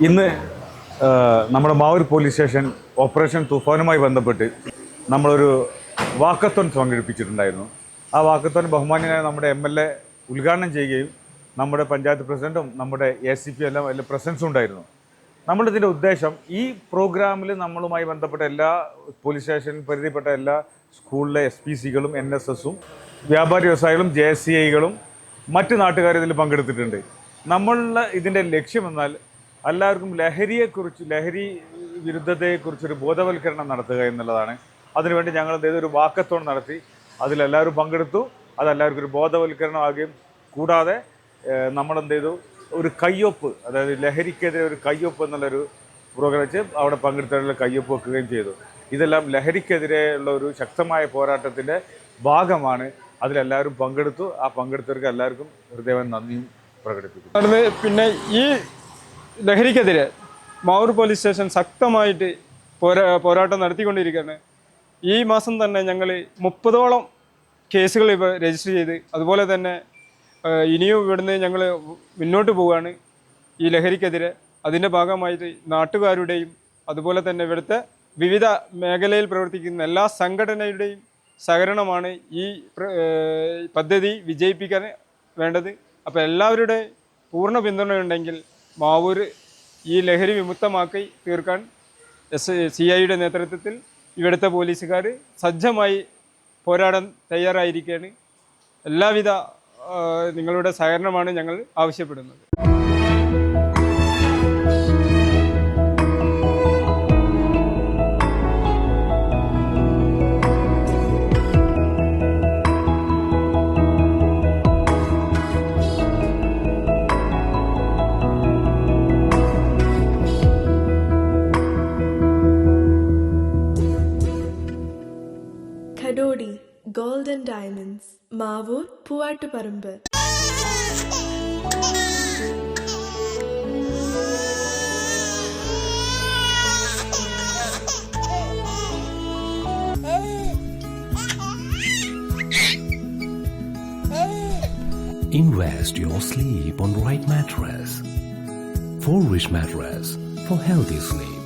ഇന്ന് നമ്മുടെ Mavoor police station operation തുഫാനുമായി ബന്ധപ്പെട്ട് നമ്മളൊരു വാക്കത്തോൺ സംഘടിപ്പിച്ചിട്ടുണ്ടായിരുന്നു. ആ വാക്കത്തോൺ ബഹുമാന്യനായ നമ്മുടെ MLA ഉദ്ഘാടനം ചെയ്യുകയും നമ്മുടെ പഞ്ചായത്ത് പ്രസിഡൻറ്റും നമ്മുടെ ACP എല്ലാം അതിൽ പ്രസൻസും ഉണ്ടായിരുന്നു. നമ്മളിതിൻ്റെ ഉദ്ദേശം ഈ പ്രോഗ്രാമിൽ നമ്മളുമായി ബന്ധപ്പെട്ട എല്ലാ പോലീസ് സ്റ്റേഷൻ പരിധിപ്പെട്ട എല്ലാ സ്കൂളിലെ SPCകളും NSSും വ്യാപാരി വ്യവസായികളും JCIകളും മറ്റ് നാട്ടുകാരും ഇതിൽ പങ്കെടുത്തിട്ടുണ്ട്. നമ്മളുടെ ഇതിൻ്റെ ലക്ഷ്യമെന്നാൽ എല്ലാവർക്കും ലഹരി വിരുദ്ധതയെക്കുറിച്ചൊരു ബോധവൽക്കരണം നടത്തുക എന്നുള്ളതാണ്. അതിനുവേണ്ടി ഞങ്ങൾ ഒരു വാക്കത്തോൺ നടത്തി, അതിലെല്ലാവരും പങ്കെടുത്തു. അതെല്ലാവർക്കും ഒരു ബോധവൽക്കരണമാകുകയും കൂടാതെ ഒരു കയ്യൊപ്പ്, അതായത് ലഹരിക്കെതിരെ ഒരു കയ്യൊപ്പ് എന്നുള്ളൊരു പ്രോഗ്രാം വെച്ച് അവിടെ പങ്കെടുത്തവരുടെ കയ്യൊപ്പ് വെക്കുകയും ചെയ്തു. ഇതെല്ലാം ലഹരിക്കെതിരെയുള്ള ഒരു ശക്തമായ പോരാട്ടത്തിൻ്റെ ഭാഗമാണ്. അതിലെല്ലാവരും പങ്കെടുത്തു. ആ പങ്കെടുത്തവർക്ക് എല്ലാവർക്കും ഹൃദയം നന്ദിയും പ്രകടിപ്പിക്കുന്നു. പിന്നെ ഈ ലഹരിക്കെതിരെ മാവൂർ പോലീസ് സ്റ്റേഷൻ ശക്തമായിട്ട് പോരാട്ടം നടത്തിക്കൊണ്ടിരിക്കുകയാണ്. ഈ മാസം തന്നെ ഞങ്ങൾ 30ഓളം കേസുകൾ ഇപ്പോൾ രജിസ്റ്റർ ചെയ്ത്, അതുപോലെ തന്നെ ഇനിയും ഇവിടുന്ന് ഞങ്ങൾ മുന്നോട്ട് പോവുകയാണ് ഈ ലഹരിക്കെതിരെ. അതിൻ്റെ ഭാഗമായിട്ട് നാട്ടുകാരുടെയും അതുപോലെ തന്നെ ഇവിടുത്തെ വിവിധ മേഖലയിൽ പ്രവർത്തിക്കുന്ന എല്ലാ സംഘടനയുടെയും സഹകരണമാണ് ഈ പദ്ധതി വിജയിപ്പിക്കാൻ വേണ്ടത്. അപ്പോൾ എല്ലാവരുടെ പൂർണ്ണ പിന്തുണയുണ്ടെങ്കിൽ മാവൂർ ഈ ലഹരി വിമുക്തമാക്കി തീർക്കാൻ CIയുടെ നേതൃത്വത്തിൽ ഇവിടുത്തെ പോലീസുകാർ സജ്ജമായി പോരാടാൻ തയ്യാറായിരിക്കുകയാണ്. എല്ലാവിധ നിങ്ങളുടെ സഹകരണമാണ് ഞങ്ങൾ ആവശ്യപ്പെടുന്നത്. Kadodi Gold and Diamonds, Mavur, Puvattuparambு. Invest your sleep on right mattress. For rich mattress for healthy sleep.